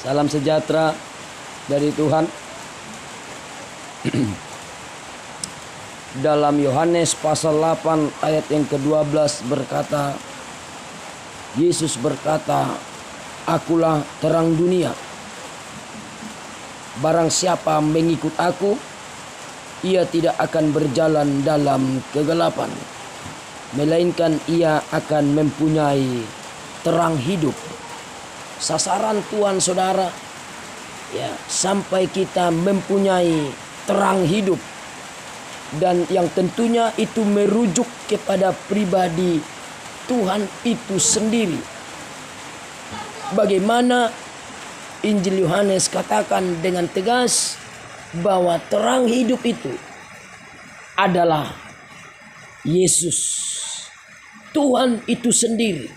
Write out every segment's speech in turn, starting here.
Salam sejahtera dari Tuhan. Dalam Yohanes pasal 8 ayat yang ke-12 berkata, Yesus berkata, "Akulah terang dunia. Barang siapa mengikut aku, ia tidak akan berjalan dalam kegelapan, melainkan ia akan mempunyai terang hidup." Sasaran Tuhan saudara, ya, sampai kita mempunyai terang hidup, dan yang tentunya itu merujuk kepada pribadi Tuhan itu sendiri. Bagaimana Injil Yohanes katakan dengan tegas bahwa terang hidup itu adalah Yesus, Tuhan itu sendiri.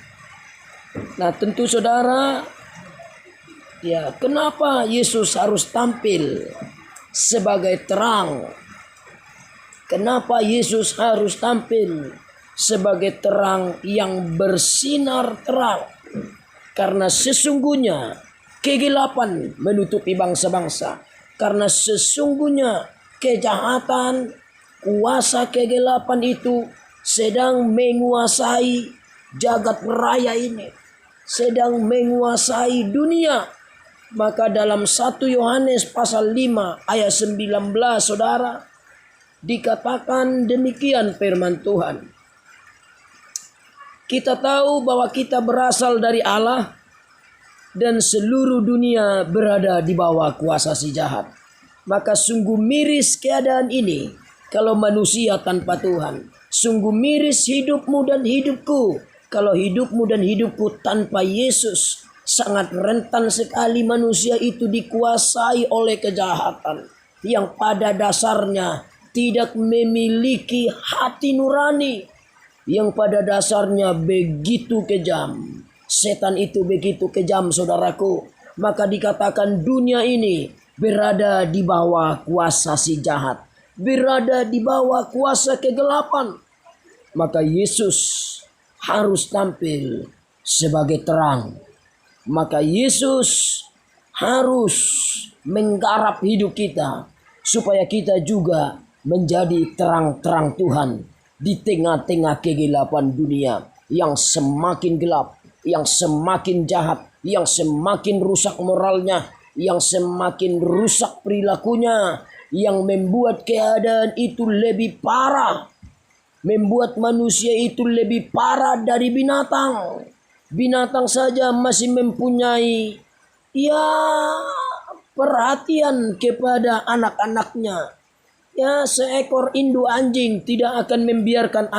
Nah, tentu saudara, ya, kenapa Yesus harus tampil sebagai terang? Kenapa Yesus harus tampil sebagai terang yang bersinar terang? Karena sesungguhnya kegelapan menutupi bangsa-bangsa. Karena sesungguhnya kejahatan, kuasa kegelapan itu sedang menguasai jagat raya ini, sedang menguasai dunia. Maka dalam 1 Yohanes pasal 5 ayat 19 saudara, dikatakan demikian firman Tuhan. Kita tahu bahwa kita berasal dari Allah dan seluruh dunia berada di bawah kuasa si jahat. Maka sungguh miris keadaan ini kalau manusia tanpa Tuhan. Sungguh miris hidupmu dan hidupku kalau hidupmu dan hidupku tanpa Yesus. Sangat rentan sekali manusia itu dikuasai oleh kejahatan yang pada dasarnya tidak memiliki hati nurani, yang pada dasarnya begitu kejam. Setan itu begitu kejam saudaraku. Maka dikatakan dunia ini berada di bawah kuasa si jahat, berada di bawah kuasa kegelapan. Maka Yesus harus tampil sebagai terang. Maka Yesus harus menggarap hidup kita supaya kita juga menjadi terang-terang Tuhan di tengah-tengah kegelapan dunia yang semakin gelap, yang semakin jahat, yang semakin rusak moralnya, yang semakin rusak perilakunya, yang membuat keadaan itu lebih parah, membuat manusia itu lebih parah dari binatang. Binatang saja masih mempunyai, ya, perhatian kepada anak-anaknya. Ya, seekor induk anjing tidak akan membiarkan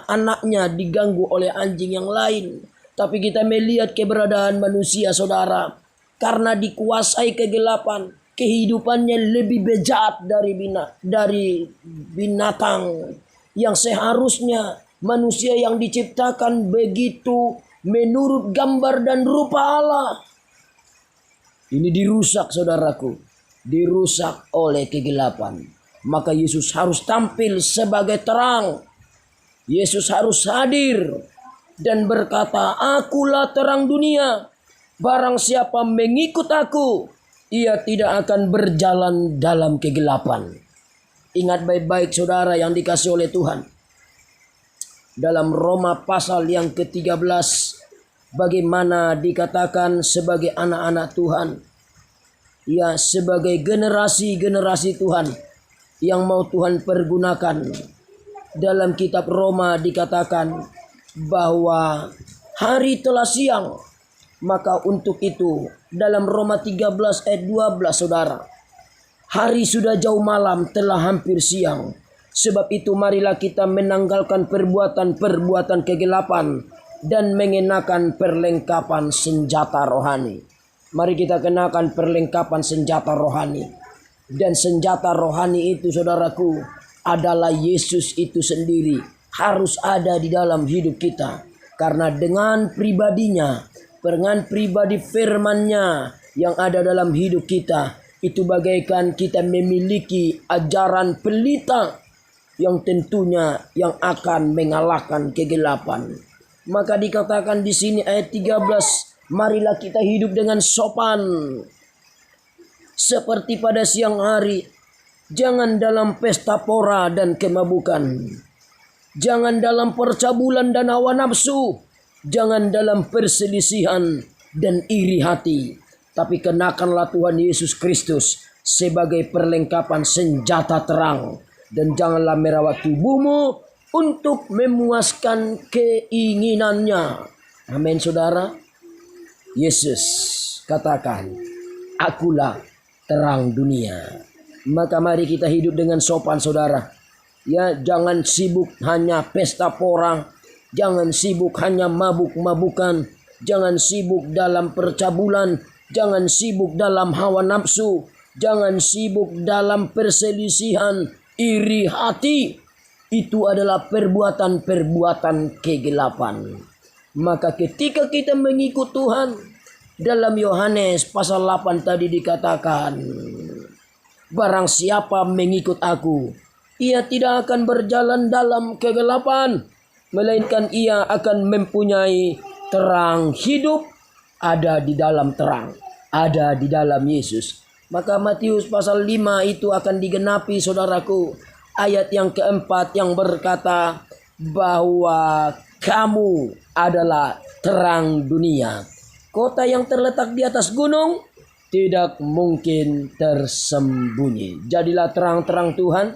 anaknya diganggu oleh anjing yang lain. Tapi kita melihat keberadaan manusia saudara, karena dikuasai kegelapan, kehidupannya lebih bejat dari binatang. Yang seharusnya manusia yang diciptakan begitu menurut gambar dan rupa Allah. Ini dirusak saudaraku, dirusak oleh kegelapan. Maka Yesus harus tampil sebagai terang. Yesus harus hadir dan berkata, "Akulah terang dunia. Barang siapa mengikut aku, ia tidak akan berjalan dalam kegelapan." Ingat baik-baik saudara yang dikasihi oleh Tuhan. Dalam Roma pasal yang ke-13, bagaimana dikatakan sebagai anak-anak Tuhan, ya, sebagai generasi-generasi Tuhan yang mau Tuhan pergunakan. Dalam kitab Roma dikatakan bahwa hari telah siang. Maka untuk itu dalam Roma 13 ayat 12 saudara, hari sudah jauh malam, telah hampir siang. Sebab itu marilah kita menanggalkan perbuatan-perbuatan kegelapan dan mengenakan perlengkapan senjata rohani. Mari kita kenakan perlengkapan senjata rohani. Dan senjata rohani itu saudaraku adalah Yesus itu sendiri. Harus ada di dalam hidup kita. Karena dengan pribadinya, dengan pribadi firman-Nya yang ada dalam hidup kita, itu bagaikan kita memiliki ajaran pelita yang tentunya yang akan mengalahkan kegelapan. Maka dikatakan di sini ayat 13, Marilah kita hidup dengan sopan. Seperti pada siang hari, jangan dalam pesta pora dan kemabukan. Jangan dalam percabulan dan hawa nafsu. Jangan dalam perselisihan dan iri hati. Tapi kenakanlah Tuhan Yesus Kristus sebagai perlengkapan senjata terang. Dan janganlah merawat tubuhmu untuk memuaskan keinginannya. Amin, saudara. Yesus katakan, akulah terang dunia. Maka mari kita hidup dengan sopan, saudara. Ya, jangan sibuk hanya pesta pora, jangan sibuk hanya mabuk-mabukan, jangan sibuk dalam percabulan, jangan sibuk dalam hawa nafsu, jangan sibuk dalam perselisihan, iri hati. Itu adalah perbuatan-perbuatan kegelapan. Maka ketika kita mengikut Tuhan, dalam Yohanes pasal 8 tadi dikatakan, barang siapa mengikut aku, ia tidak akan berjalan dalam kegelapan, melainkan ia akan mempunyai terang hidup. Ada di dalam terang, ada di dalam Yesus. Maka Matius pasal 5 itu akan digenapi, saudaraku. Ayat yang keempat yang berkata bahwa kamu adalah terang dunia. Kota yang terletak di atas gunung tidak mungkin tersembunyi. Jadilah terang-terang Tuhan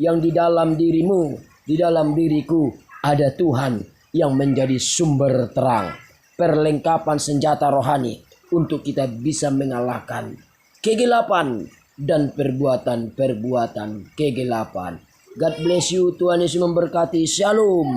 yang di dalam dirimu, di dalam diriku ada Tuhan yang menjadi sumber terang. Perlengkapan senjata rohani untuk kita bisa mengalahkan kegelapan dan perbuatan-perbuatan kegelapan. God bless you. Tuhan Yesus memberkati. Shalom.